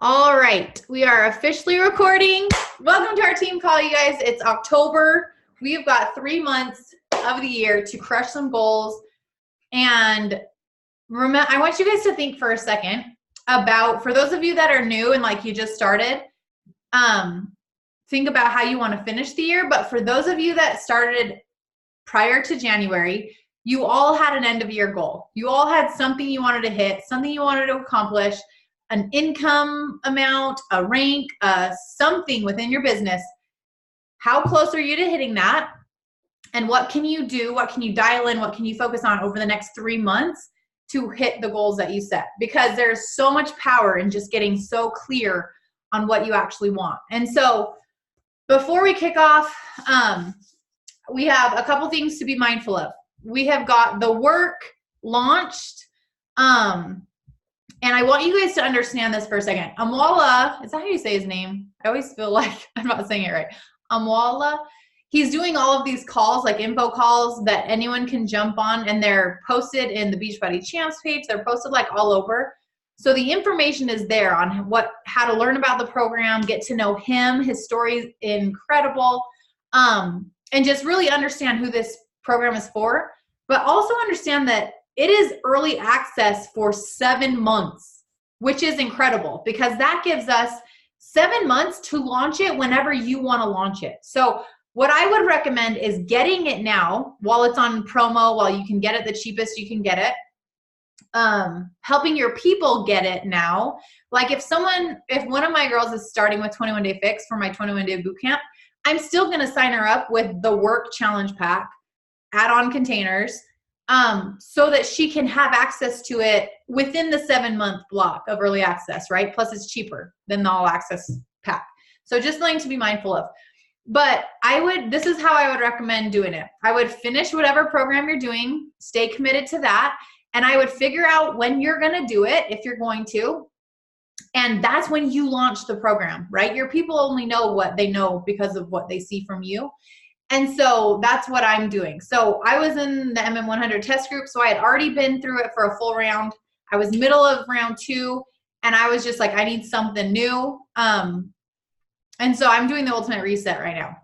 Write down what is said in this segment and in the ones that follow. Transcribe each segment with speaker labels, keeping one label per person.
Speaker 1: All right, we are officially recording. Welcome to our team call, you guys. It's October. We've got 3 months of the year to crush some goals. And remember, I want you guys to think for a second about, for those of you that are new and like you just started, think about how you want to finish the year. But for those of you that started prior to January, you all had an end of year goal. You all had something you wanted to hit, something you wanted to accomplish, an income amount, a rank, something within your business. How close are you to hitting that? And what can you do? What can you dial in? What can you focus on over the next 3 months to hit the goals that you set? Because there's so much power in just getting so clear on what you actually want. And so before we kick off, we have a couple things to be mindful of. We have got the work launched. And I want you guys to understand this for a second. Amwala, is that how you say his name? I always feel like I'm not saying it right. Amwala, he's doing all of these calls, like info calls that anyone can jump on, and they're posted in the Beachbody Champs page. They're posted like all over. So the information is there on how to learn about the program, get to know him. His story is incredible, and just really understand who this program is for, but also understand that it is early access for 7 months, which is incredible because that gives us 7 months to launch it whenever you want to launch it. So what I would recommend is getting it now while it's on promo, while you can get it the cheapest you can get it. Helping your people get it now. Like if one of my girls is starting with 21 Day Fix for my 21 Day Bootcamp, I'm still going to sign her up with the Work Challenge Pack, add-on containers, so that she can have access to it within the 7-month block of early access, right? Plus it's cheaper than the all access pack. So just something to be mindful of. But this is how I would recommend doing it. I would finish whatever program you're doing, stay committed to that, and I would figure out when you're going to do it, if you're going to. And that's when you launch the program, right? Your people only know what they know because of what they see from you. And so that's what I'm doing. So I was in the MM100 test group, so I had already been through it for a full round. I was middle of round 2, and I was just like, I need something new. And so I'm doing the Ultimate Reset right now.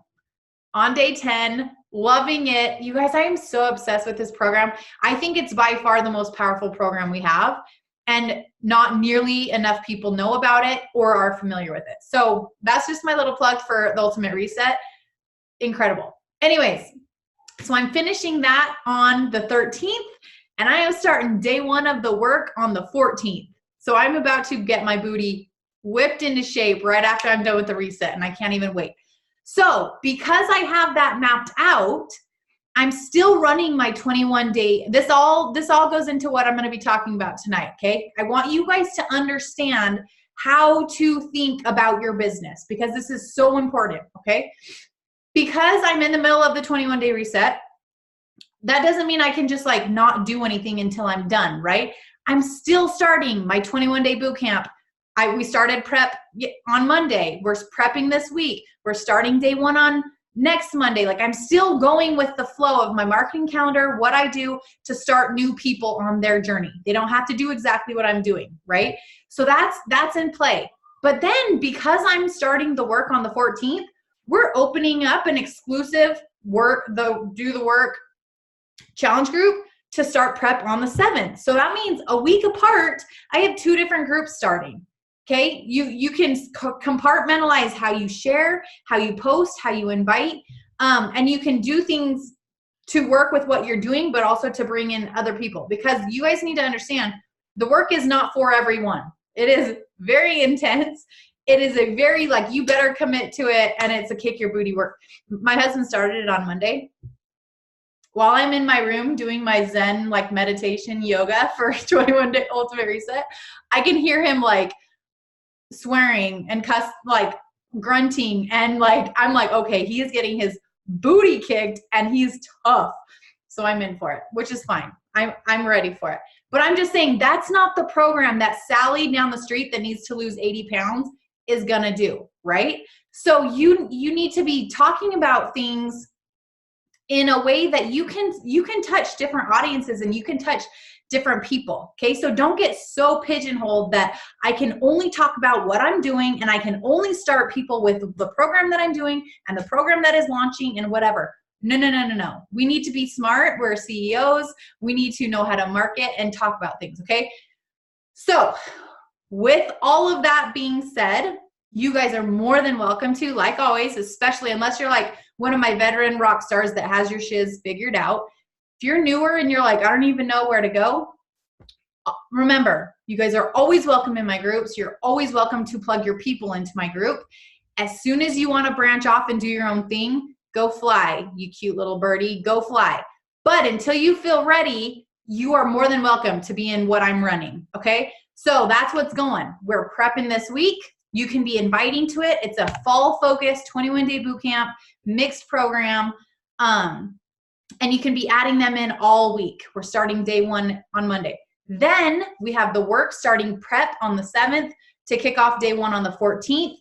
Speaker 1: On day 10, loving it. You guys, I am so obsessed with this program. I think it's by far the most powerful program we have, and not nearly enough people know about it or are familiar with it. So that's just my little plug for the Ultimate Reset. Incredible. Anyways, so I'm finishing that on the 13th, and I am starting day 1 of the work on the 14th. So I'm about to get my booty whipped into shape right after I'm done with the reset, and I can't even wait. So because I have that mapped out, I'm still running my 21 day. This all goes into what I'm going to be talking about tonight, okay? I want you guys to understand how to think about your business because this is so important, okay? Because I'm in the middle of the 21 day reset, that doesn't mean I can just like not do anything until I'm done, right? I'm still starting my 21 day bootcamp. We started prep on Monday. We're prepping this week. We're starting day 1 on next Monday. Like I'm still going with the flow of my marketing calendar, what I do to start new people on their journey. They don't have to do exactly what I'm doing, right? So that's in play. But then because I'm starting the work on the 14th, we're opening up an exclusive Do the Work challenge group to start prep on the 7th. So that means a week apart, I have 2 different groups starting. Okay, you can compartmentalize how you share, how you post, how you invite, and you can do things to work with what you're doing, but also to bring in other people, because you guys need to understand the work is not for everyone. It is very intense. It is a very, like, you better commit to it, and it's a kick your booty work. My husband started it on Monday. While I'm in my room doing my Zen, like, meditation yoga for 21 Day Ultimate Reset, I can hear him, like, swearing and like grunting, and like I'm like, okay, he is getting his booty kicked and he's tough. So I'm in for it, which is fine. I'm ready for it. But I'm just saying that's not the program that Sally down the street that needs to lose 80 pounds is gonna do, right? So you need to be talking about things in a way that you can touch different audiences, and you can touch different people. Okay. So don't get so pigeonholed that I can only talk about what I'm doing and I can only start people with the program that I'm doing and the program that is launching and whatever. No, no, no, no, no. We need to be smart. We're CEOs. We need to know how to market and talk about things. Okay. So with all of that being said, you guys are more than welcome to, like always, especially unless you're like one of my veteran rock stars that has your shiz figured out. If you're newer and you're like, I don't even know where to go, remember, you guys are always welcome in my groups. You're always welcome to plug your people into my group. As soon as you want to branch off and do your own thing, go fly, you cute little birdie, go fly. But until you feel ready, you are more than welcome to be in what I'm running, okay? So that's what's going. We're prepping this week. You can be inviting to it. It's a fall-focused 21-day boot camp, mixed program, and you can be adding them in all week. We're starting day 1 on Monday. Then we have the work starting prep on the 7th to kick off day 1 on the 14th.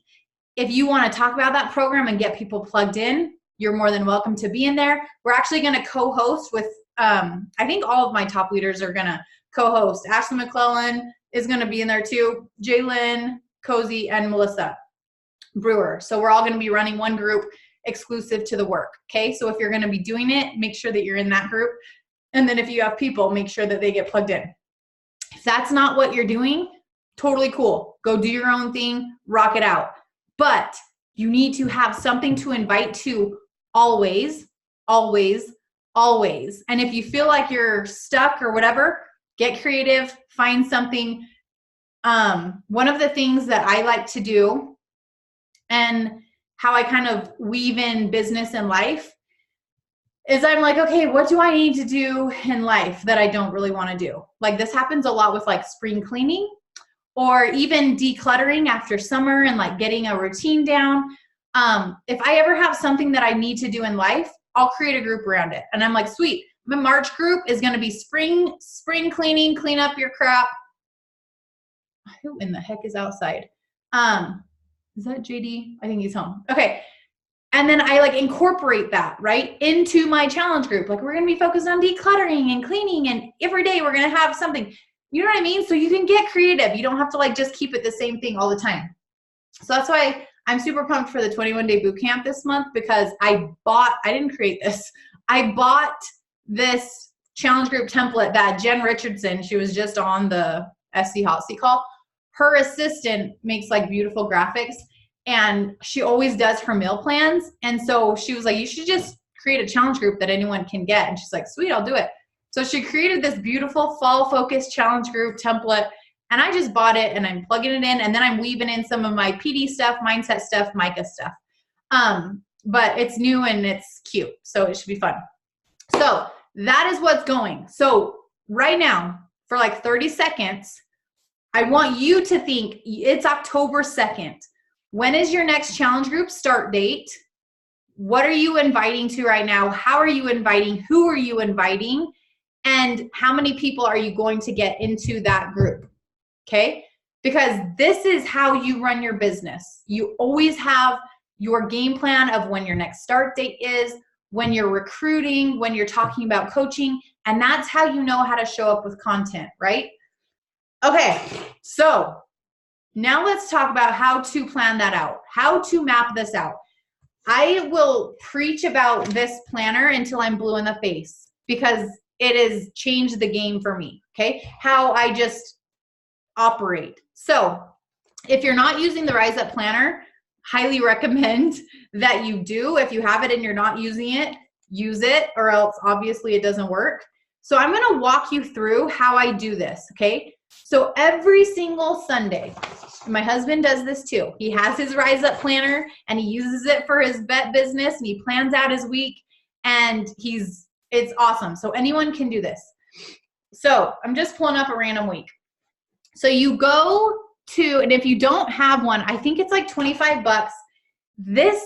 Speaker 1: If you want to talk about that program and get people plugged in, you're more than welcome to be in there. We're actually going to co-host with, I think all of my top leaders are going to co-host. Ashley McClellan is going to be in there too. Jalen, Cozy, and Melissa Brewer. So we're all going to be running one group exclusive to the work. Okay. So if you're going to be doing it, make sure that you're in that group. And then if you have people, make sure that they get plugged in. If that's not what you're doing, totally cool. Go do your own thing, rock it out. But you need to have something to invite to always, always, always. And if you feel like you're stuck or whatever, get creative, find something. One of the things that I like to do and how I kind of weave in business and life is I'm like, okay, what do I need to do in life that I don't really want to do? Like this happens a lot with like spring cleaning or even decluttering after summer and like getting a routine down. If I ever have something that I need to do in life, I'll create a group around it. And I'm like, sweet, my March group is going to be spring cleaning, clean up your crap. Who in the heck is outside? Is that JD? I think he's home. Okay. And then I like incorporate that right into my challenge group. Like we're going to be focused on decluttering and cleaning and every day we're going to have something, you know what I mean? So you can get creative. You don't have to like just keep it the same thing all the time. So that's why I'm super pumped for the 21-day boot camp this month because I didn't create this. I bought this challenge group template that Jen Richardson, she was just on the SC Hot Seat call. Her assistant makes like beautiful graphics and she always does her meal plans. And so she was like, you should just create a challenge group that anyone can get. And she's like, sweet, I'll do it. So she created this beautiful fall focused challenge group template and I just bought it and I'm plugging it in and then I'm weaving in some of my PD stuff, mindset stuff, Micah stuff. But it's new and it's cute. So it should be fun. So that is what's going. So right now for like 30 seconds, I want you to think it's October 2nd. When is your next challenge group start date? What are you inviting to right now? How are you inviting? Who are you inviting? And how many people are you going to get into that group? Okay? Because this is how you run your business. You always have your game plan of when your next start date is, when you're recruiting, when you're talking about coaching, and that's how you know how to show up with content, right? Okay, so now let's talk about how to plan that out, how to map this out. I will preach about this planner until I'm blue in the face because it has changed the game for me, okay? How I just operate. So if you're not using the Rise Up Planner, highly recommend that you do. If you have it and you're not using it, use it or else obviously it doesn't work. So I'm going to walk you through how I do this, okay? So every single Sunday, my husband does this too. He has his Rise Up Planner and he uses it for his vet business and he plans out his week and it's awesome. So anyone can do this. So I'm just pulling up a random week. So you go to, and if you don't have one, I think it's like 25 bucks. This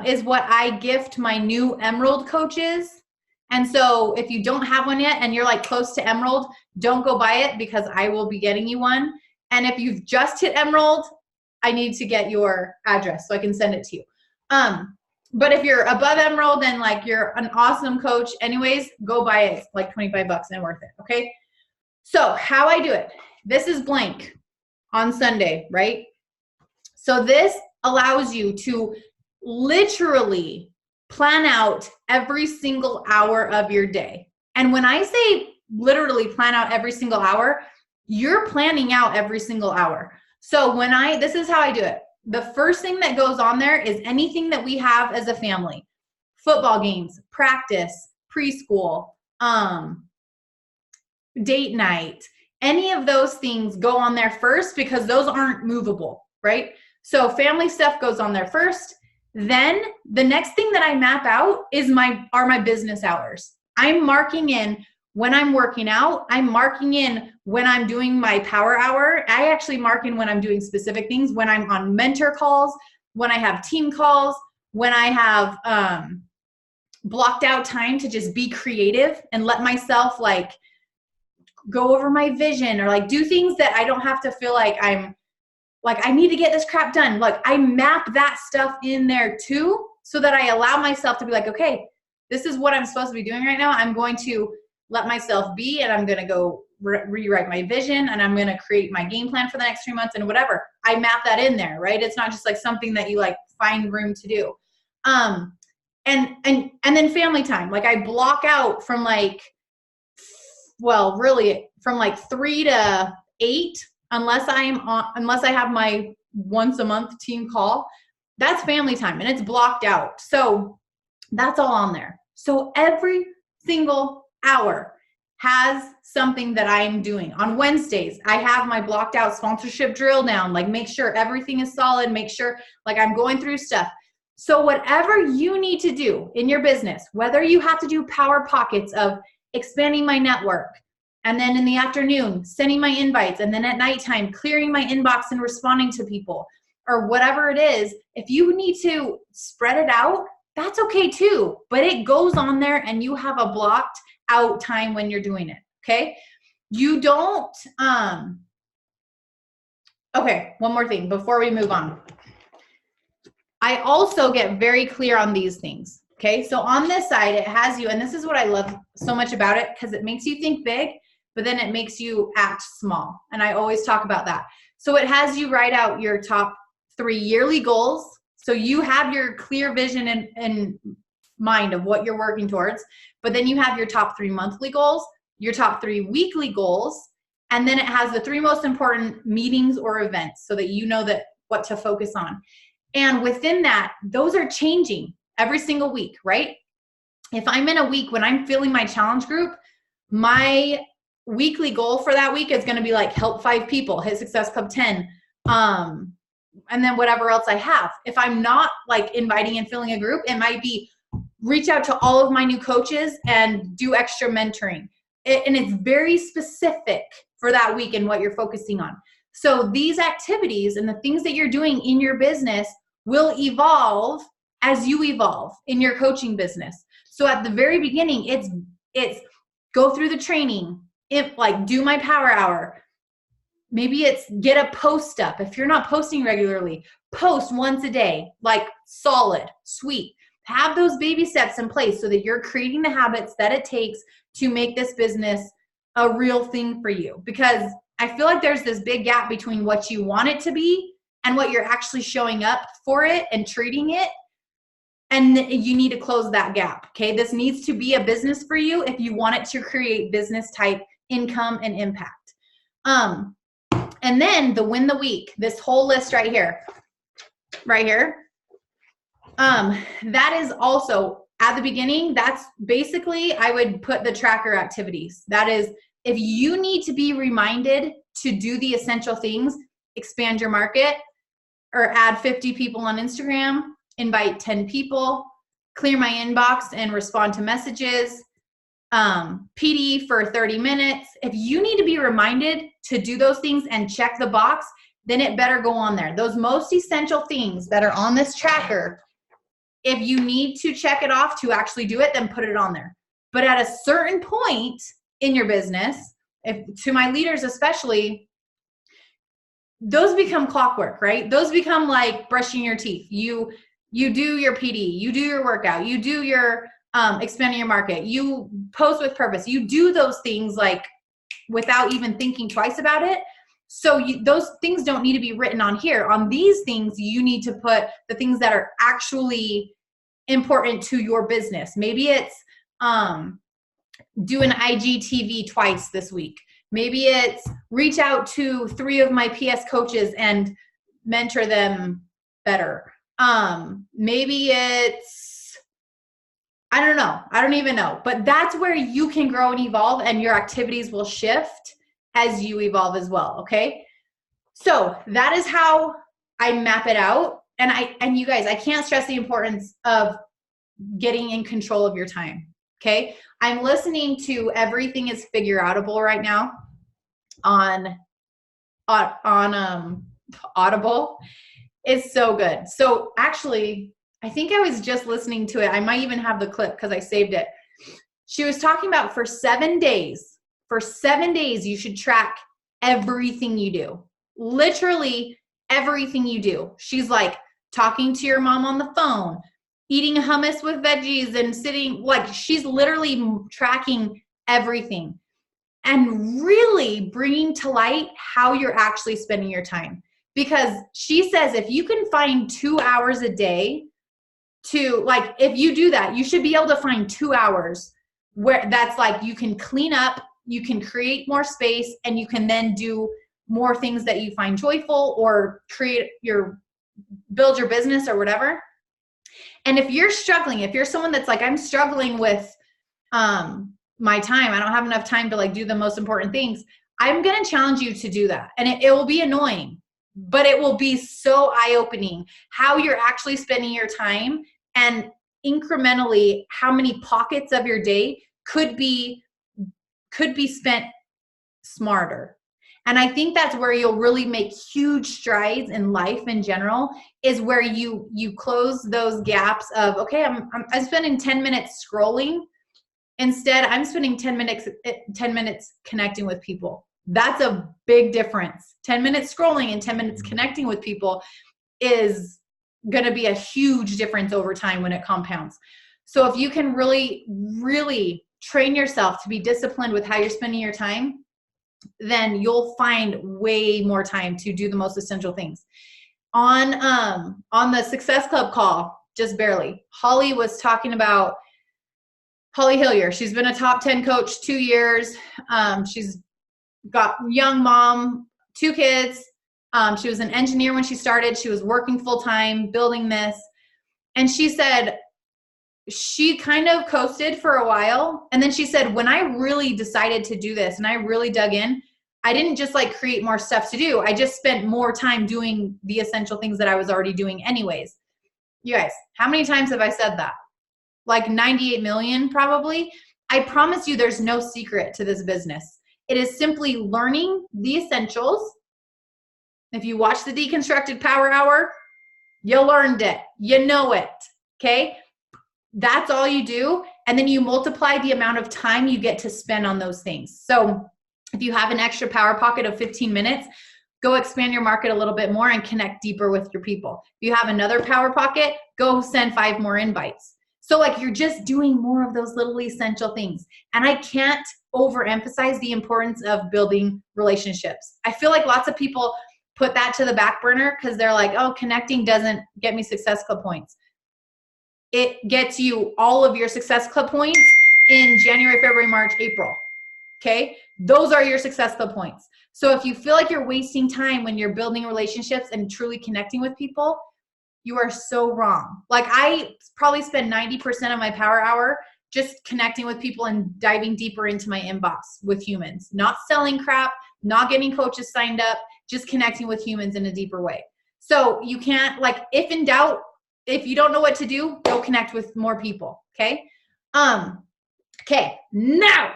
Speaker 1: is what I gift my new Emerald coaches. And so if you don't have one yet and you're like close to Emerald, don't go buy it because I will be getting you one. And if you've just hit Emerald, I need to get your address so I can send it to you. But if you're above Emerald and like you're an awesome coach anyways, go buy it. It's like 25 bucks and worth it. Okay. So how I do it, this is blank on Sunday, right? So this allows you to literally plan out every single hour of your day. And when I say literally plan out every single hour, you're planning out every single hour. So this is how I do it. The first thing that goes on there is anything that we have as a family. Football games, practice, preschool, date night, any of those things go on there first because those aren't movable, right? So family stuff goes on there first. Then the next thing that I map out are my business hours. I'm marking in when I'm working out. I'm marking in when I'm doing my power hour. I actually mark in when I'm doing specific things, when I'm on mentor calls, when I have team calls, when I have blocked out time to just be creative and let myself like go over my vision or like do things that I don't have to feel like I need to get this crap done. Like I map that stuff in there too, so that I allow myself to be like, okay, this is what I'm supposed to be doing right now. I'm going to let myself be, and I'm going to go rewrite my vision, and I'm going to create my game plan for the next 3 months and whatever. I map that in there, right? It's not just like something that you like find room to do. And then family time. Like I block out from really from like 3 to 8, unless I have my once a month team call. That's family time and it's blocked out. So that's all on there. So every single hour has something that I'm doing. On Wednesdays, I have my blocked out sponsorship drill down, like make sure everything is solid, make sure like I'm going through stuff. So whatever you need to do in your business, whether you have to do power pockets of expanding my network, and then in the afternoon, sending my invites, and then at nighttime, clearing my inbox and responding to people, or whatever it is, if you need to spread it out, that's okay too. But it goes on there and you have a blocked out time when you're doing it, okay? You don't, okay, one more thing before we move on. I also get very clear on these things, okay? So on this side, it has you, and this is what I love so much about it, because it makes you think big, but then it makes you act small. And I always talk about that. So it has you write out your top 3 yearly goals. So you have your clear vision in mind of what you're working towards, but then you have your top 3 monthly goals, your top 3 weekly goals, and then it has the 3 most important meetings or events so that you know that what to focus on. And within that, those are changing every single week, right? If I'm in a week when I'm filling my challenge group, my weekly goal for that week is going to be like help 5 people, hit Success Club 10, and then whatever else I have. If I'm not like inviting and filling a group, it might be reach out to all of my new coaches and do extra mentoring. And it's very specific for that week and what you're focusing on. So these activities and the things that you're doing in your business will evolve as you evolve in your coaching business. So at the very beginning, it's go through the training, do my power hour. Maybe it's get a post up. If you're not posting regularly, post once a day, like solid, sweet. Have those baby steps in place so that you're creating the habits that it takes to make this business a real thing for you. Because I feel like there's this big gap between what you want it to be and what you're actually showing up for it and treating it. And you need to close that gap, okay? This needs to be a business for you if you want it to create business type income and impact. And then the win the week, this whole list right here, that is also at the beginning, that's basically, I would put the tracker activities. That is, if you need to be reminded to do the essential things, expand your market, or add 50 people on Instagram, invite 10 people, clear my inbox and respond to messages, PD for 30 minutes. If you need to be reminded to do those things and check the box, then it better go on there. Those most essential things that are on this tracker, if you need to check it off to actually do it, then put it on there. But at a certain point in your business, to my leaders especially, those become clockwork, right? Those become like brushing your teeth. You You do your PD, you do your workout, you do your expanding your market, you post with purpose, you do those things like without even thinking twice about it. So those things don't need to be written on here. On these things, you need to put the things that are actually important to your business. Maybe it's do an IGTV twice this week. Maybe it's reach out to 3 of my PS coaches and mentor them better. Maybe it's, I don't know. I don't even know. But that's where you can grow and evolve, and your activities will shift as you evolve as well. Okay. So that is how I map it out. And you guys, I can't stress the importance of getting in control of your time. Okay. I'm listening to Everything is Figure Outable right now on Audible. It's so good. So actually, I think I was just listening to it. I might even have the clip because I saved it. She was talking about for 7 days, you should track everything you do. Literally everything you do. She's like talking to your mom on the phone, eating hummus with veggies and sitting, like she's literally tracking everything and really bringing to light how you're actually spending your time. Because she says if you can find 2 hours a day to, like, if you do that, you should be able to find 2 hours where that's like you can clean up, you can create more space, and you can then do more things that you find joyful or build your business or whatever. And if you're struggling, if you're someone that's like, I'm struggling with my time, I don't have enough time to like do the most important things, I'm going to challenge you to do that. And it will be annoying, but it will be so eye-opening how you're actually spending your time, and incrementally how many pockets of your day could be spent smarter. And I think that's where you'll really make huge strides in life in general, is where you close those gaps of, okay, I'm spending 10 minutes scrolling. Instead, I'm spending 10 minutes connecting with people. That's a big difference. 10 minutes scrolling and 10 minutes connecting with people is going to be a huge difference over time when it compounds. So if you can really, really train yourself to be disciplined with how you're spending your time, then you'll find way more time to do the most essential things. On the Success Club call, just barely, Holly was talking about Holly Hillier. She's been a top 10 coach 2 years. She's got young mom, 2 kids. She was an engineer when she started. She was working full time, building this. And she said she kind of coasted for a while. And then she said, when I really decided to do this and I really dug in, I didn't just like create more stuff to do. I just spent more time doing the essential things that I was already doing anyways. You guys, how many times have I said that? Like 98 million probably. I promise you there's no secret to this business. It is simply learning the essentials. If you watch the Deconstructed Power Hour, you learned it. You know it. Okay? That's all you do. And then you multiply the amount of time you get to spend on those things. So if you have an extra power pocket of 15 minutes, go expand your market a little bit more and connect deeper with your people. If you have another power pocket, go send 5 more invites. So like you're just doing more of those little essential things. And I can't overemphasize the importance of building relationships. I feel like lots of people put that to the back burner because they're like, oh, connecting doesn't get me Success Club points. It gets you all of your Success Club points in January, February, March, April. Okay? Those are your Success Club points. So if you feel like you're wasting time when you're building relationships and truly connecting with people, you are so wrong. Like I probably spend 90% of my power hour just connecting with people and diving deeper into my inbox with humans, not selling crap, not getting coaches signed up, just connecting with humans in a deeper way. So you can't, like, if in doubt, if you don't know what to do, go connect with more people. Okay. Okay. Now,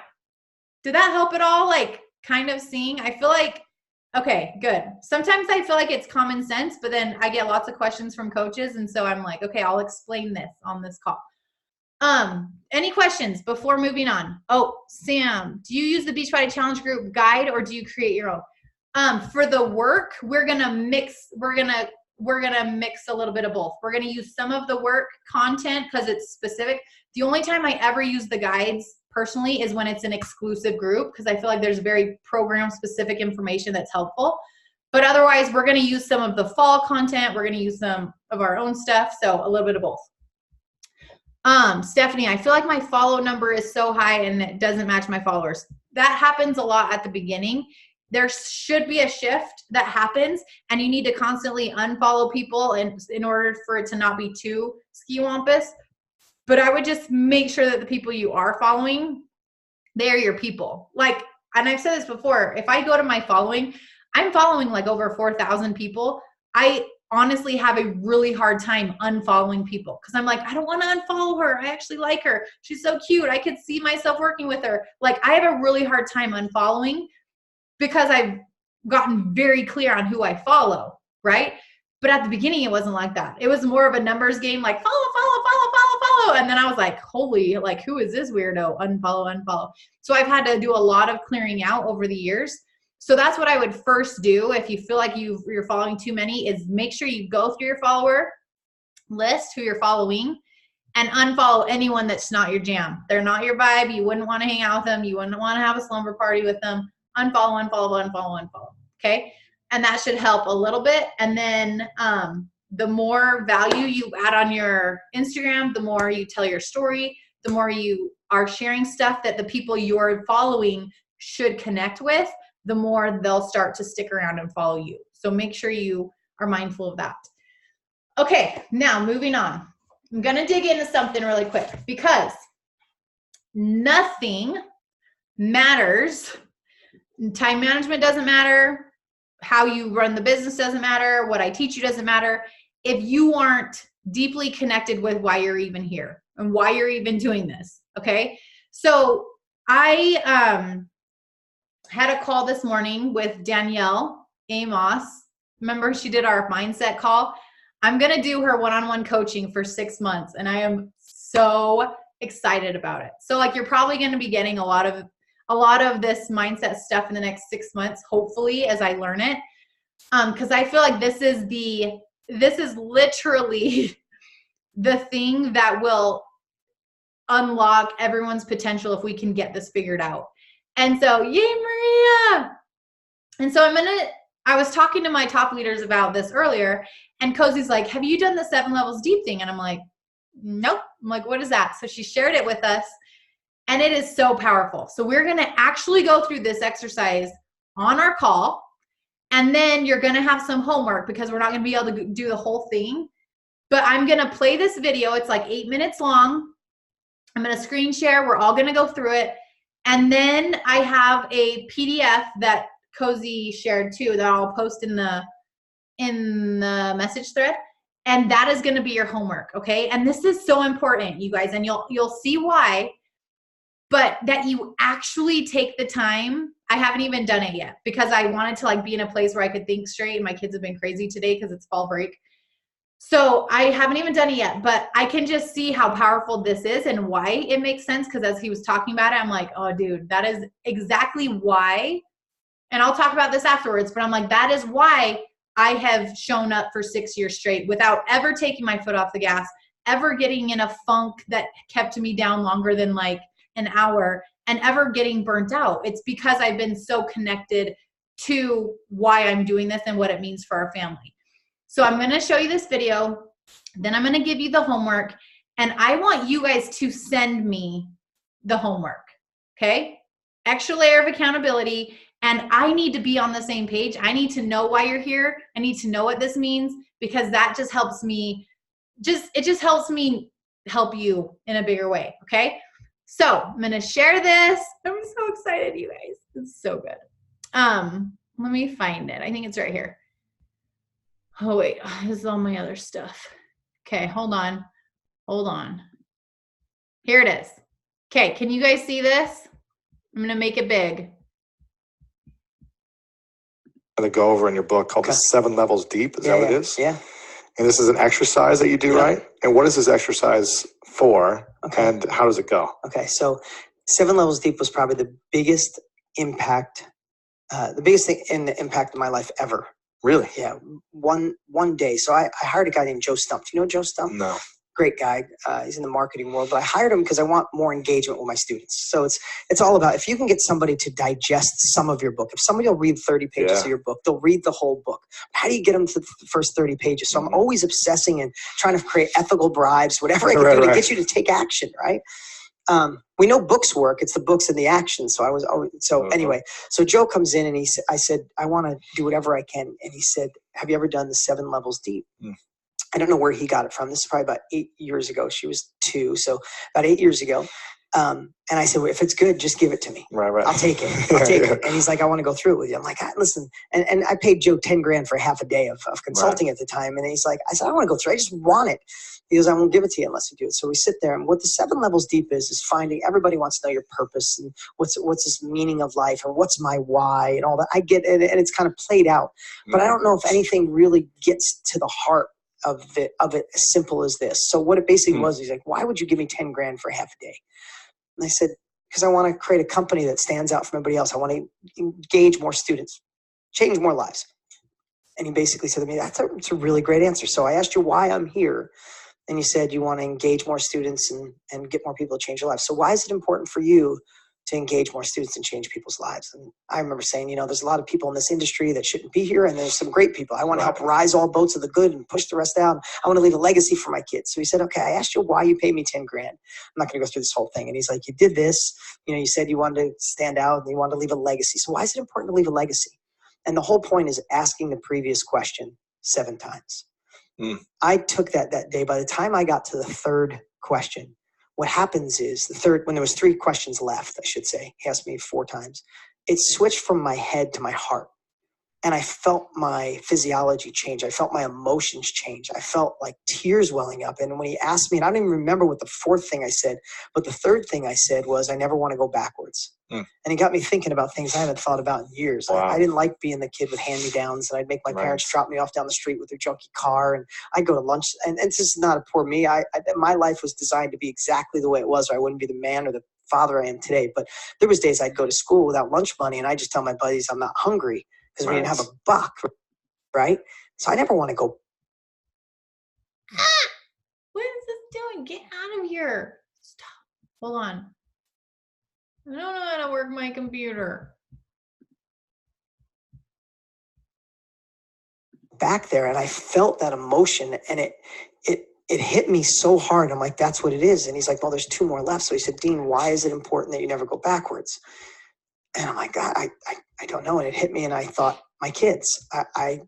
Speaker 1: did that help at all? Like kind of seeing, I feel like, okay, good. Sometimes I feel like it's common sense, but then I get lots of questions from coaches. And so I'm like, okay, I'll explain this on this call. Any questions before moving on? Oh, Sam, do you use the Beachbody Challenge Group guide or do you create your own? For the work, we're going to we're going to mix a little bit of both. We're going to use some of the work content because it's specific. The only time I ever use the guides personally is when it's an exclusive group, because I feel like there's very program specific information that's helpful. But otherwise, we're going to use some of the fall content. We're going to use some of our own stuff. So a little bit of both. Stephanie, I feel like my follow number is so high and it doesn't match my followers. That happens a lot at the beginning. There should be a shift that happens, and you need to constantly unfollow people in order for it to not be too skiwampus. But I would just make sure that the people you are following, they're your people. Like, and I've said this before, if I go to my following, I'm following like over 4,000 people. I honestly have a really hard time unfollowing people because I'm like, I don't want to unfollow her. I actually like her. She's so cute. I could see myself working with her. Like, I have a really hard time unfollowing because I've gotten very clear on who I follow, right? But at the beginning, it wasn't like that. It was more of a numbers game, like follow. And then I was like, holy, like, who is this weirdo? Unfollow. So I've had to do a lot of clearing out over the years. So that's what I would first do if you feel like you're following too many, is make sure you go through your follower list, who you're following, and unfollow anyone that's not your jam. They're not your vibe. You wouldn't want to hang out with them. You wouldn't want to have a slumber party with them. Unfollow. Okay? And that should help a little bit. And then the more value you add on your Instagram, the more you tell your story, the more you are sharing stuff that the people you're following should connect with, the more they'll start to stick around and follow you. So make sure you are mindful of that. Okay, now moving on. I'm going to dig into something really quick because nothing matters. Time management doesn't matter. How you run the business doesn't matter. What I teach you doesn't matter if you aren't deeply connected with why you're even here and why you're even doing this. Okay. So I had a call this morning with Danielle Amos. Remember, she did our mindset call. I'm going to do her one-on-one coaching for 6 months, and I am so excited about it. So like, you're probably going to be getting a lot of this mindset stuff in the next 6 months, hopefully, as I learn it. Because I feel like this is literally the thing that will unlock everyone's potential if we can get this figured out. And so, yay, Maria. And so I was talking to my top leaders about this earlier, and Cozy's like, have you done the 7 levels deep thing? And I'm like, nope. I'm like, what is that? So she shared it with us, and it is so powerful. So we're going to actually go through this exercise on our call, and then you're going to have some homework because we're not going to be able to do the whole thing. But I'm going to play this video. It's like 8 minutes long. I'm going to screen share. We're all going to go through it. And then I have a PDF that Cozy shared too that I'll post in the message thread. And that is going to be your homework, okay? And this is so important, you guys, and you'll see why. But that you actually take the time. I haven't even done it yet because I wanted to like be in a place where I could think straight. And my kids have been crazy today because it's fall break. So I haven't even done it yet, but I can just see how powerful this is and why it makes sense. Because as he was talking about it, I'm like, oh, dude, that is exactly why. And I'll talk about this afterwards, but I'm like, that is why I have shown up for 6 years straight without ever taking my foot off the gas, ever getting in a funk that kept me down longer than like an hour, and ever getting burnt out. It's because I've been so connected to why I'm doing this and what it means for our family. So I'm going to show you this video, then I'm going to give you the homework, and I want you guys to send me the homework, okay? Extra layer of accountability, and I need to be on the same page. I need to know why you're here. I need to know what this means, because that just helps me, it just helps me help you in a bigger way, okay? So I'm going to share this. I'm so excited, you guys. It's so good. Let me find it. I think it's right here. Oh, wait. This is all my other stuff. Okay, hold on. Here it is. Okay, can you guys see this? I'm going to make it big.
Speaker 2: I'm going to go over in your book called The 7 Levels Deep. Is that what it is?
Speaker 3: Yeah.
Speaker 2: And this is an exercise that you do, right? And what is this exercise for? Okay. And how does it go?
Speaker 3: Okay, so 7 Levels Deep was probably the biggest impact, the biggest thing in the impact of my life ever.
Speaker 2: Really?
Speaker 3: Yeah, one day. So I hired a guy named Joe Stump. Do you know Joe Stump?
Speaker 2: No.
Speaker 3: Great guy. He's in the marketing world, but I hired him because I want more engagement with my students. So it's all about, if you can get somebody to digest some of your book, if somebody will read 30 pages of your book, they'll read the whole book. How do you get them to the first 30 pages? So I'm always obsessing and trying to create ethical bribes, whatever I can do to get you to take action, right? We know books work. It's the books and the action. So anyway, so Joe comes in and I said, I want to do whatever I can. And he said, have you ever done the 7 levels deep? I don't know where he got it from. This is probably about 8 years ago. She was 2. So about 8 years ago. And I said, well, if it's good, just give it to me.
Speaker 2: Right.
Speaker 3: I'll take it. I'll take it. And he's like, I want to go through it with you. I'm like, listen. And I paid Joe $10,000 for half a day of consulting at the time. And he's like, I said, I want to go through. I just want it. He goes, I won't give it to you unless you do it. So we sit there, and what the 7 levels deep is finding, everybody wants to know your purpose and what's this meaning of life and what's my why and all that. I get it, and it's kind of played out. But I don't know if anything really gets to the heart of it as simple as this. So what it basically was, he's like, why would you give me $10,000 for half a day? And I said, because I want to create a company that stands out from everybody else. I want to engage more students, change more lives. And he basically said to me, that's a really great answer. So I asked you why I'm here. And you said you want to engage more students and get more people to change their lives. So why is it important for you to engage more students and change people's lives? And I remember saying, there's a lot of people in this industry that shouldn't be here, and there's some great people. I want to help rise all boats of the good and push the rest down. I want to leave a legacy for my kids. So he said, okay, I asked you why you paid me $10,000. I'm not going to go through this whole thing. And he's like, you did this. You said you wanted to stand out and you wanted to leave a legacy. So why is it important to leave a legacy? And the whole point is asking the previous question 7 times. I took that day. By the time I got to the 3rd question, what happens is when there was 3 questions left, I should say, he asked me 4 times, it switched from my head to my heart. And I felt my physiology change. I felt my emotions change. I felt like tears welling up. And when he asked me, and I don't even remember what the 4th thing I said, but the 3rd thing I said was, I never want to go backwards. And he got me thinking about things I haven't thought about in years.
Speaker 2: Wow.
Speaker 3: I didn't like being the kid with hand-me-downs, and I'd make my parents drop me off down the street with their junky car, and I'd go to lunch. And this is not a poor me. My life was designed to be exactly the way it was, or I wouldn't be the man or the father I am today. But there was days I'd go to school without lunch money, and I just tell my buddies I'm not hungry because we didn't have a buck, right? So I never want to go.
Speaker 1: What is this doing? Get out of here. Stop. Hold on. I don't know how to work my computer.
Speaker 3: Back there, and I felt that emotion, and it hit me so hard. I'm like, that's what it is. And he's like, well, there's 2 more left. So he said, Dean, why is it important that you never go backwards? And I'm like, God, I don't know. And it hit me, and I thought, my kids, I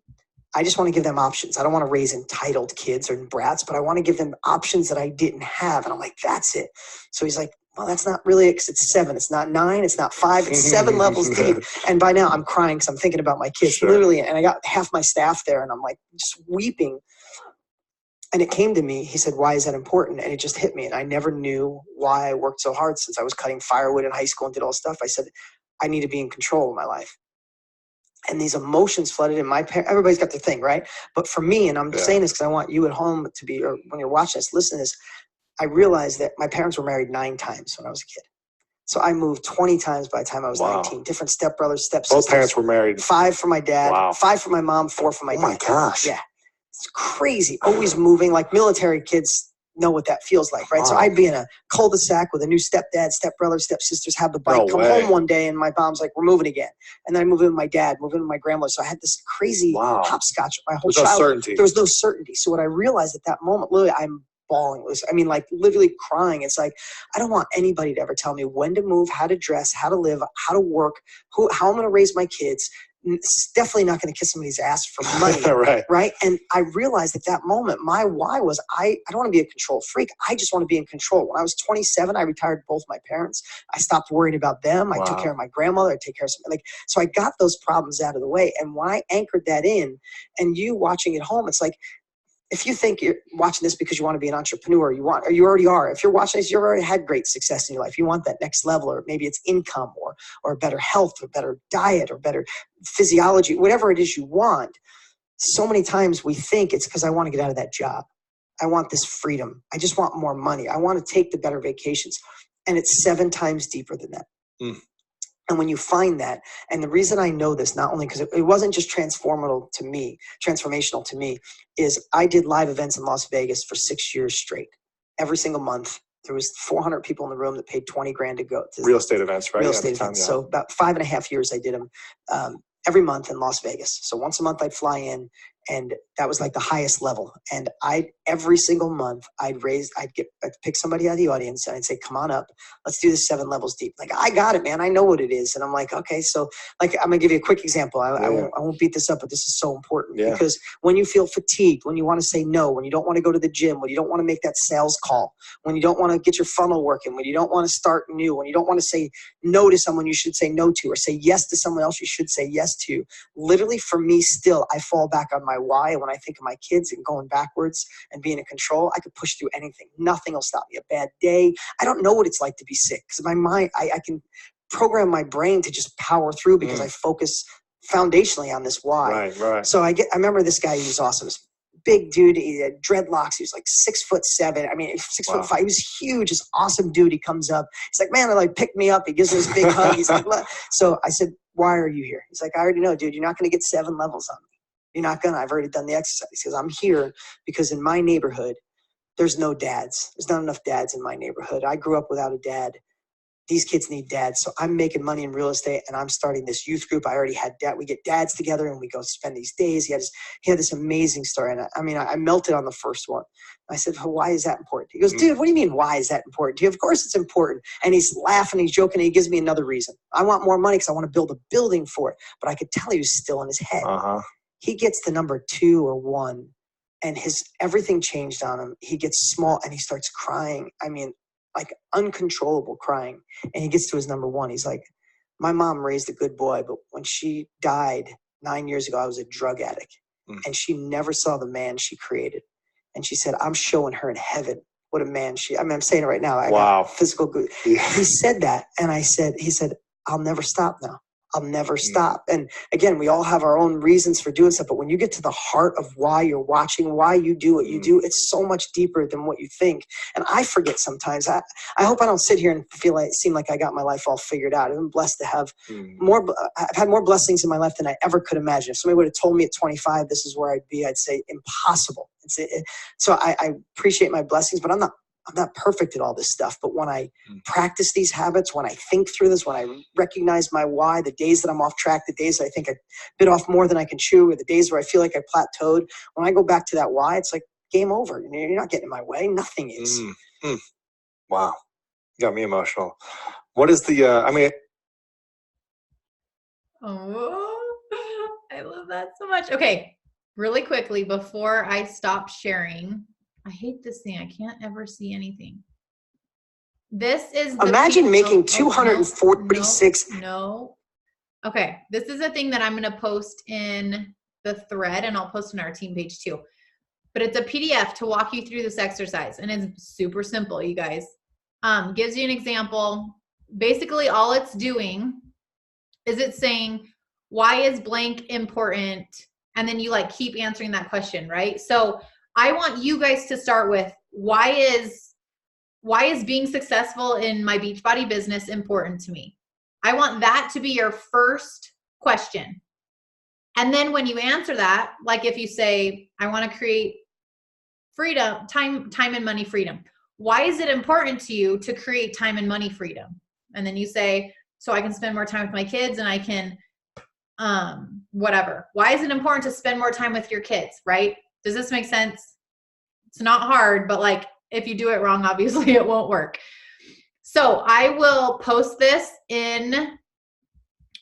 Speaker 3: just want to give them options. I don't want to raise entitled kids or brats, but I want to give them options that I didn't have. And I'm like, that's it. So he's like, well, that's not really it, because it's 7. It's not 9. It's not 5. It's 7 levels deep. And by now I'm crying because I'm thinking about my kids, literally. And I got half my staff there, and I'm like just weeping. And it came to me. He said, why is that important? And it just hit me. And I never knew why I worked so hard since I was cutting firewood in high school and did all this stuff. I said, I need to be in control of my life. And these emotions flooded in. Everybody's got their thing, right? But for me, and I'm saying this because I want you at home to be, or when you're watching this, listen to this. I realized that my parents were married 9 times when I was a kid. So I moved 20 times by the time I was 19. Different stepbrothers, stepsisters.
Speaker 2: Both parents were married.
Speaker 3: 5 for my dad, 5 for my mom, 4 for my dad.
Speaker 2: Oh my gosh.
Speaker 3: Yeah. It's crazy. Always moving. Like military kids know what that feels like, right? So I'd be in a cul-de-sac with a new stepdad, stepbrother, stepsisters, have the bike, come home one day, and my mom's like, we're moving again. And then I move in with my dad, move in with my grandmother. So I had this crazy hopscotch my whole childhood. There was no certainty. So what I realized at that moment, literally, I'm bawling. Like literally crying. It's like, I don't want anybody to ever tell me when to move, how to dress, how to live, how to work, how I'm going to raise my kids. It's definitely not going to kiss somebody's ass for money. Right. And I realized at that moment, my why was I don't want to be a control freak. I just want to be in control. When I was 27, I retired both my parents. I stopped worrying about them. I took care of my grandmother. I take care of something. So I got those problems out of the way. And when I anchored that in, and you watching at home, it's like, if you think you're watching this because you want to be an entrepreneur, you already are. If you're watching this, you've already had great success in your life. You want that next level, or maybe it's income or better health or better diet or better physiology, whatever it is you want. So many times we think it's because I want to get out of that job. I want this freedom. I just want more money. I want to take the better vacations. And it's 7 times deeper than that. And when you find that, and the reason I know this, not only because it wasn't just transformational to me, is I did live events in Las Vegas for 6 years straight. Every single month, there was 400 people in the room that paid 20 grand to go.
Speaker 2: Real estate events, right?
Speaker 3: Real estate events. Yeah. So about 5.5 years, I did them every month in Las Vegas. So once a month I'd fly in, and that was like the highest level. And every single month I'd pick somebody out of the audience and I'd say, come on up, let's do this 7 levels deep. Like, I got it, man. I know what it is. And I'm like, okay, so like, I'm gonna give you a quick example. I won't beat this up, but this is so important because when you feel fatigued, when you want to say no, when you don't want to go to the gym, when you don't want to make that sales call, when you don't want to get your funnel working, when you don't want to start new, when you don't want to say no to someone you should say no to, or say yes to someone else you should say yes to, literally for me still, I fall back on my why. And when I think of my kids and going backwards and being in control, I could push through anything. Nothing will stop me. A bad day. I don't know what it's like to be sick because my mind, I can program my brain to just power through because I focus foundationally on this why.
Speaker 2: Right.
Speaker 3: So I remember this guy, he was awesome. This big dude, he had dreadlocks. He was like 6'7". I mean, 6'5". He was huge. This awesome dude. He comes up. He's like, man, like pick me up. He gives me this big hug. He's like, what? So I said, why are you here? He's like, I already know, dude. You're not going to get 7 levels on me. You're not gonna. I've already done the exercise. He says, I'm here because in my neighborhood, there's no dads. There's not enough dads in my neighborhood. I grew up without a dad. These kids need dads. So I'm making money in real estate and I'm starting this youth group. I already had dad. We get dads together and we go spend these days. He had this amazing story. And I melted on the first one. I said, well, why is that important? He goes, dude, what do you mean, why is that important to you? Of course it's important. And he's laughing, he's joking, and he gives me another reason. I want more money because I want to build a building for it. But I could tell he was still in his head. He gets to number 2 or 1 and everything changed on him. He gets small and he starts crying. I mean, like uncontrollable crying. And he gets to his number 1. He's like, my mom raised a good boy, but when she died 9 years ago, I was a drug addict. And she never saw the man she created. And she said, I'm showing her in heaven what a man I'm saying it right now. I got physical good. Yeah. He said that. And he said, I'll never stop now. I'll never stop. And again, we all have our own reasons for doing stuff, but when you get to the heart of why you're watching, why you do what you do, it's so much deeper than what you think. And I forget sometimes. I hope I don't sit here and seem like I got my life all figured out. I've been blessed to have I've had more blessings in my life than I ever could imagine. If somebody would have told me at 25, this is where I'd be, I'd say impossible. So I appreciate my blessings, but I'm not perfect at all this stuff, but when I practice these habits, when I think through this, when I recognize my why, the days that I'm off track, the days that I think I bit off more than I can chew, or the days where I feel like I plateaued, when I go back to that why, it's like game over. You're not getting in my way. Nothing is.
Speaker 2: Wow. You got me emotional. What is the,
Speaker 1: Oh, I love that so much. Okay. Really quickly, before I stop sharing, I hate this thing. I can't ever see anything. This is
Speaker 3: imagine making 246.
Speaker 1: No. Okay. This is a thing that I'm going to post in the thread, and I'll post on our team page too. But it's a PDF to walk you through this exercise, and it's super simple, you guys. Gives you an example. Basically, all it's doing is it's saying, why is blank important? And then you keep answering that question, right? So I want you guys to start with, why is being successful in my Beachbody business important to me? I want that to be your first question. And then when you answer that, like if you say, I want to create freedom, time and money freedom. Why is it important to you to create time and money freedom? And then you say, so I can spend more time with my kids and I can, whatever. Why is it important to spend more time with your kids, right? Does this make sense? It's not hard, but if you do it wrong, obviously it won't work. So I will post this in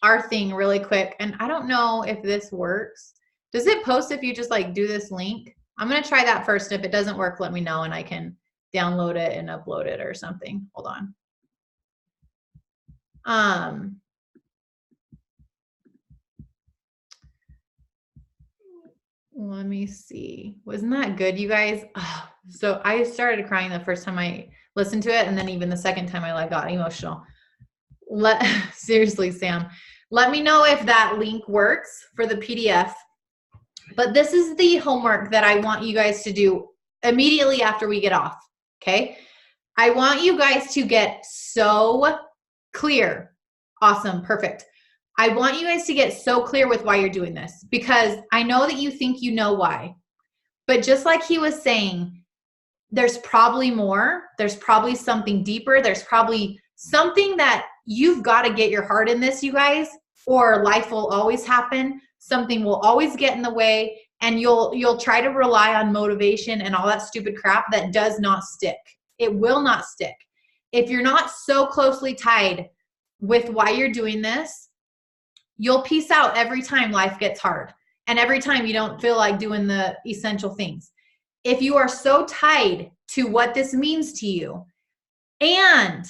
Speaker 1: our thing really quick. And I don't know if this works. Does it post if you just do this link? I'm going to try that first. If it doesn't work, let me know and I can download it and upload it or something. Hold on. Let me see. Wasn't that good, you guys? Oh, so I started crying the first time I listened to it, and then even the second time I got emotional. Seriously, Sam, let me know if that link works for the PDF. But this is the homework that I want you guys to do immediately after we get off, okay? I want you guys to get so clear Awesome. Perfect. I want you guys to get so clear with why you're doing this, because I know that you think you know why. But just like he was saying, there's probably more. There's probably something deeper. There's probably something that you've got to get your heart in this, you guys, or life will always happen. Something will always get in the way, and you'll try to rely on motivation and all that stupid crap that does not stick. It will not stick. If you're not so closely tied with why you're doing this, you'll peace out every time life gets hard and every time you don't feel like doing the essential things. If you are so tied to what this means to you, and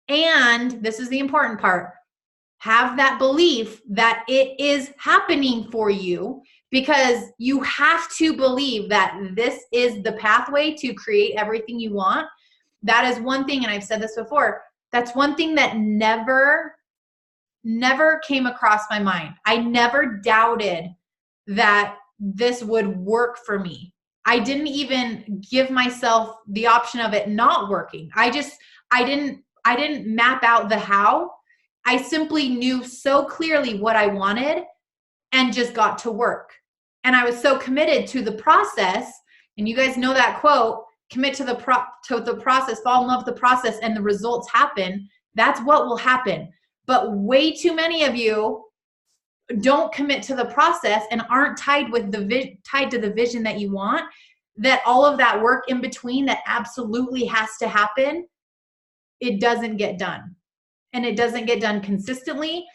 Speaker 1: this is the important part, have that belief that it is happening for you, because you have to believe that this is the pathway to create everything you want. That is one thing, and I've said this before, that's one thing that never came across my mind. I never doubted that this would work for me. I didn't even give myself the option of it not working. I didn't map out the how. I simply knew so clearly what I wanted and just got to work. And I was so committed to the process. And you guys know that quote, commit to the process, fall in love with the process, and the results happen. That's what will happen. But way too many of you don't commit to the process and aren't tied to the vision that you want, that all of that work in between that absolutely has to happen, it doesn't get done. And it doesn't get done consistently.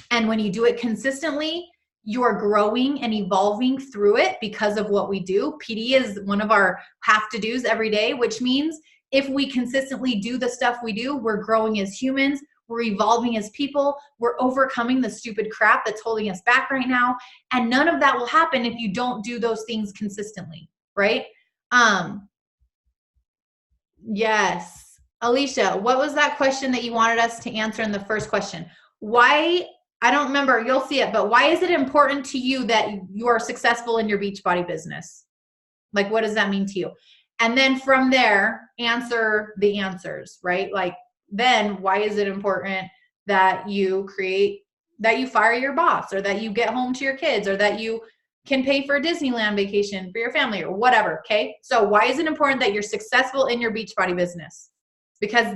Speaker 1: And when you do it consistently, you're growing and evolving through it because of what we do. PD is one of our have to do's every day, which means if we consistently do the stuff we do, we're growing as humans, we're evolving as people, we're overcoming the stupid crap that's holding us back right now. And none of that will happen if you don't do those things consistently, right? Yes. Alicia, what was that question that you wanted us to answer in the first question? Why, I don't remember, you'll see it, but why is it important to you that you are successful in your Beachbody business? Like, what does that mean to you? And then from there, answer the answers, right? Like, then why is it important that you fire your boss, or that you get home to your kids, or that you can pay for a Disneyland vacation for your family, or whatever, okay? So why is it important that you're successful in your Beachbody business? Because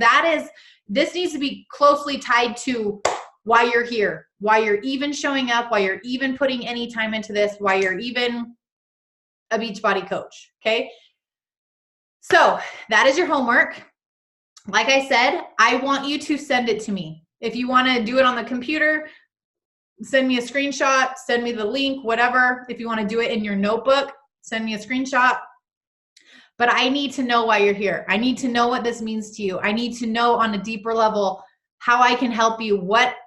Speaker 1: this needs to be closely tied to why you're here, why you're even showing up, why you're even putting any time into this, why you're even a Beachbody coach, okay? So that is your homework. Like I said, I want you to send it to me. If you want to do it on the computer, send me a screenshot, send me the link, whatever. If you want to do it in your notebook, send me a screenshot. But I need to know why you're here. I need to know what this means to you. I need to know on a deeper level how I can help you.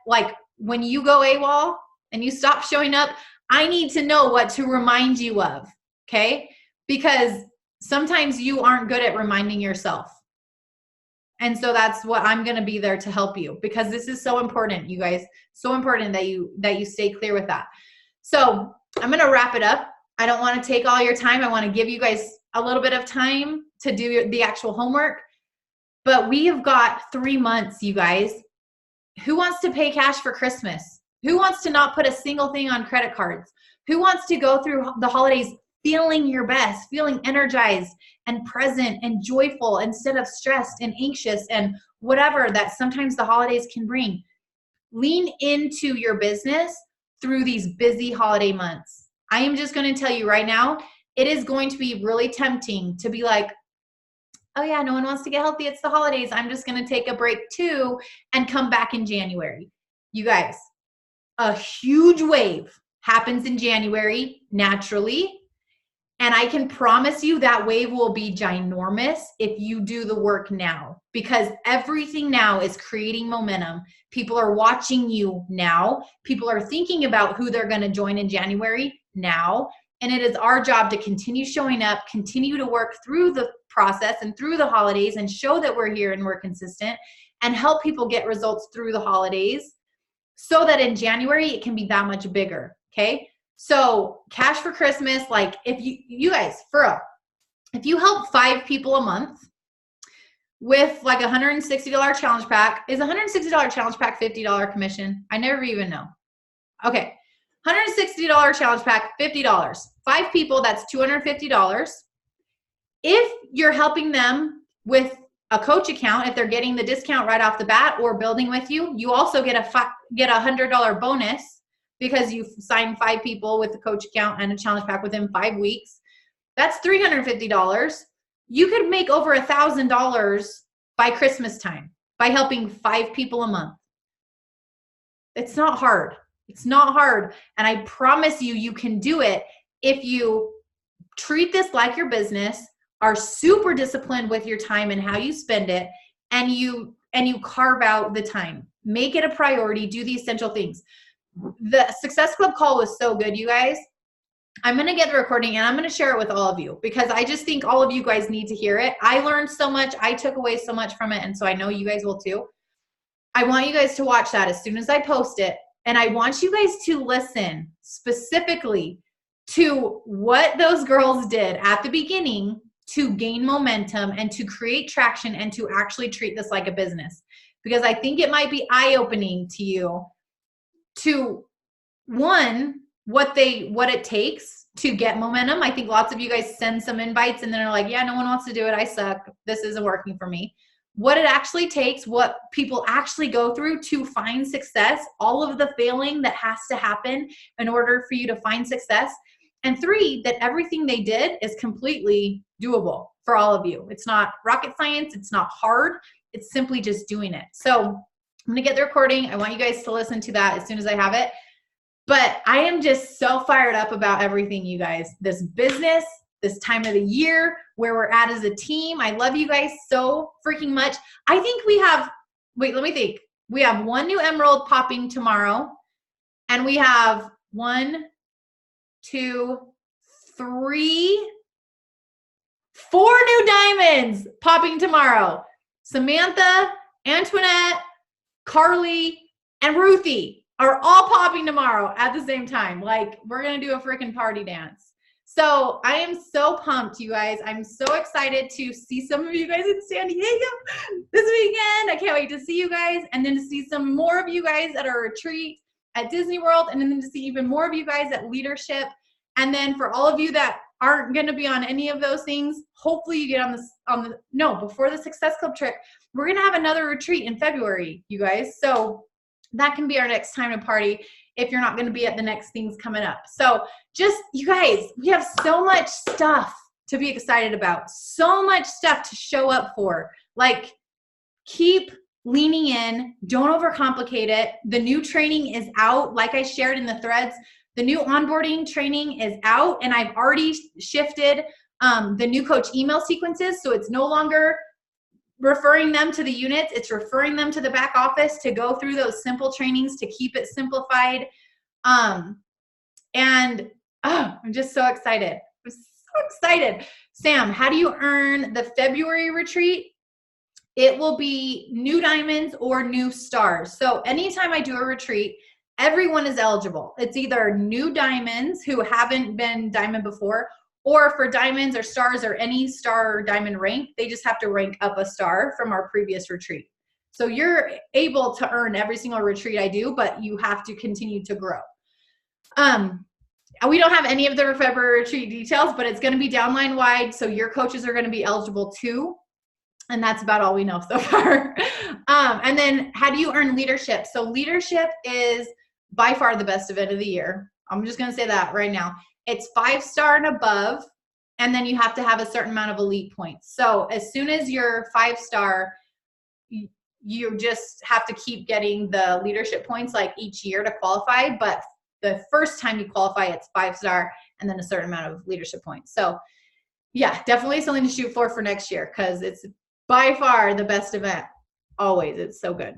Speaker 1: Like when you go AWOL and you stop showing up, I need to know what to remind you of, okay? Because sometimes you aren't good at reminding yourself. And so that's what I'm going to be there to help you, because this is so important, you guys. So important that you stay clear with that. So I'm going to wrap it up. I don't want to take all your time. I want to give you guys a little bit of time to do the actual homework. But we have got 3 months, you guys. Who wants to pay cash for Christmas? Who wants to not put a single thing on credit cards? Who wants to go through the holidays feeling your best, feeling energized and present and joyful instead of stressed and anxious and whatever that sometimes the holidays can bring? Lean into your business through these busy holiday months. I am just going to tell you right now, it is going to be really tempting to be like, oh yeah, no one wants to get healthy. It's the holidays. I'm just going to take a break too and come back in January. You guys, a huge wave happens in January naturally. And I can promise you that wave will be ginormous if you do the work now, because everything now is creating momentum. People are watching you now. People are thinking about who they're going to join in January now. And it is our job to continue showing up, continue to work through the process and through the holidays and show that we're here and we're consistent and help people get results through the holidays so that in January it can be that much bigger. Okay. So cash for Christmas, like if you guys, for real, if you help 5 people a month, with like $160 challenge pack. Is $160 challenge pack $50 commission? I never even know. Okay. $160 challenge pack, $50. 5 people, that's $250. If you're helping them with a coach account, if they're getting the discount right off the bat or building with you, you also get a $100 bonus because you've signed 5 people with the coach account and a challenge pack within 5 weeks. That's $350. You could make over $1,000 by Christmas time by helping 5 people a month. It's not hard. It's not hard. And I promise you, you can do it if you treat this like your business, are super disciplined with your time and how you spend it, and you carve out the time. Make it a priority. Do the essential things. The Success Club call was so good, you guys. I'm going to get the recording and I'm going to share it with all of you because I just think all of you guys need to hear it. I learned so much. I took away so much from it. And so I know you guys will too. I want you guys to watch that as soon as I post it. And I want you guys to listen specifically to what those girls did at the beginning to gain momentum and to create traction and to actually treat this like a business. Because I think it might be eye-opening to you to, one, what it takes to get momentum. I think lots of you guys send some invites and then are like, yeah, no one wants to do it. I suck. This isn't working for me. What it actually takes, what people actually go through to find success, all of the failing that has to happen in order for you to find success. And 3, that everything they did is completely doable for all of you. It's not rocket science. It's not hard. It's simply just doing it. So I'm going to get the recording. I want you guys to listen to that as soon as I have it. But I am just so fired up about everything, you guys. This business, this time of the year, where we're at as a team. I love you guys so freaking much. I think we have, wait, let me think. We have 1 new emerald popping tomorrow. And we have 1, 2, 3, 4 new diamonds popping tomorrow. Samantha, Antoinette, Carly, and Ruthie are all popping tomorrow at the same time. Like, we're going to do a freaking party dance. So I am so pumped, you guys. I'm so excited to see some of you guys in San Diego this weekend. I can't wait to see you guys, and then to see some more of you guys at our retreat at Disney World, and then to see even more of you guys at Leadership. And then for all of you that aren't going to be on any of those things, hopefully you get before the Success Club trip, we're going to have another retreat in February, you guys. So that can be our next time to party if you're not going to be at the next things coming up. So just, you guys, we have so much stuff to be excited about, so much stuff to show up for. Like, keep leaning in. Don't overcomplicate it. The new training is out. Like I shared in the threads, the new onboarding training is out, and I've already shifted the new coach email sequences. So it's no longer referring them to the units. It's referring them to the back office to go through those simple trainings to keep it simplified. I'm just so excited. I'm so excited. Sam, how do you earn the February retreat? It will be new diamonds or new stars. So anytime I do a retreat, everyone is eligible. It's either new diamonds who haven't been diamond before, or for diamonds or stars or any star or diamond rank, they just have to rank up a star from our previous retreat. So you're able to earn every single retreat I do, but you have to continue to grow. We don't have any of the February retreat details, but it's going to be downline wide. So your coaches are going to be eligible too. And that's about all we know so far. And then how do you earn leadership? So leadership is by far the best event of the year. I'm just going to say that right now. It's 5-star and above, and then you have to have a certain amount of elite points. So as soon as you're 5-star, you just have to keep getting the leadership points like each year to qualify. But the first time you qualify, it's 5-star and then a certain amount of leadership points. So yeah, definitely something to shoot for next year, because it's by far the best event. Always. It's so good.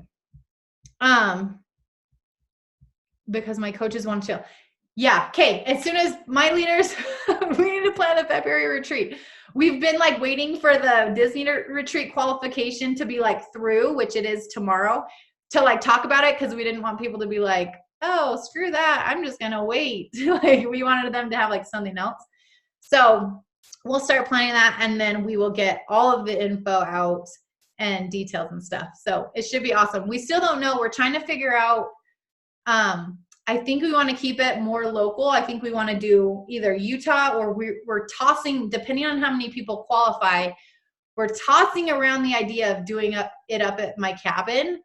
Speaker 1: Because my coaches want to chill. Yeah. Okay. As soon as my leaders, we need to plan the February retreat. We've been like waiting for the Disney retreat qualification to be like through, which it is tomorrow, to like talk about it. Cause we didn't want people to be like, oh, screw that. I'm just going to wait. Like, we wanted them to have like something else. So we'll start planning that, and then we will get all of the info out and details and stuff. So it should be awesome. We still don't know. We're trying to figure out, I think we want to keep it more local. I think we want to do either Utah, or we're tossing, depending on how many people qualify, we're tossing around the idea of doing it up at my cabin,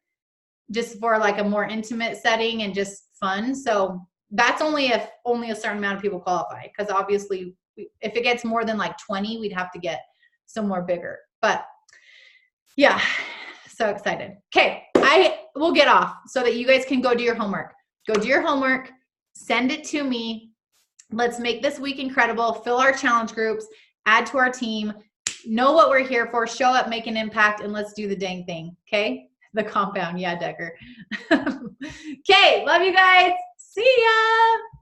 Speaker 1: just for like a more intimate setting and just fun. So that's only if only a certain amount of people qualify, because obviously if it gets more than like 20, we'd have to get somewhere bigger. But yeah, so excited. Okay, I will get off so that you guys can go do your homework. Go do your homework, send it to me. Let's make this week incredible. Fill our challenge groups, add to our team, know what we're here for, show up, make an impact, and let's do the dang thing, okay? The compound, yeah, Decker. Okay, love you guys. See ya.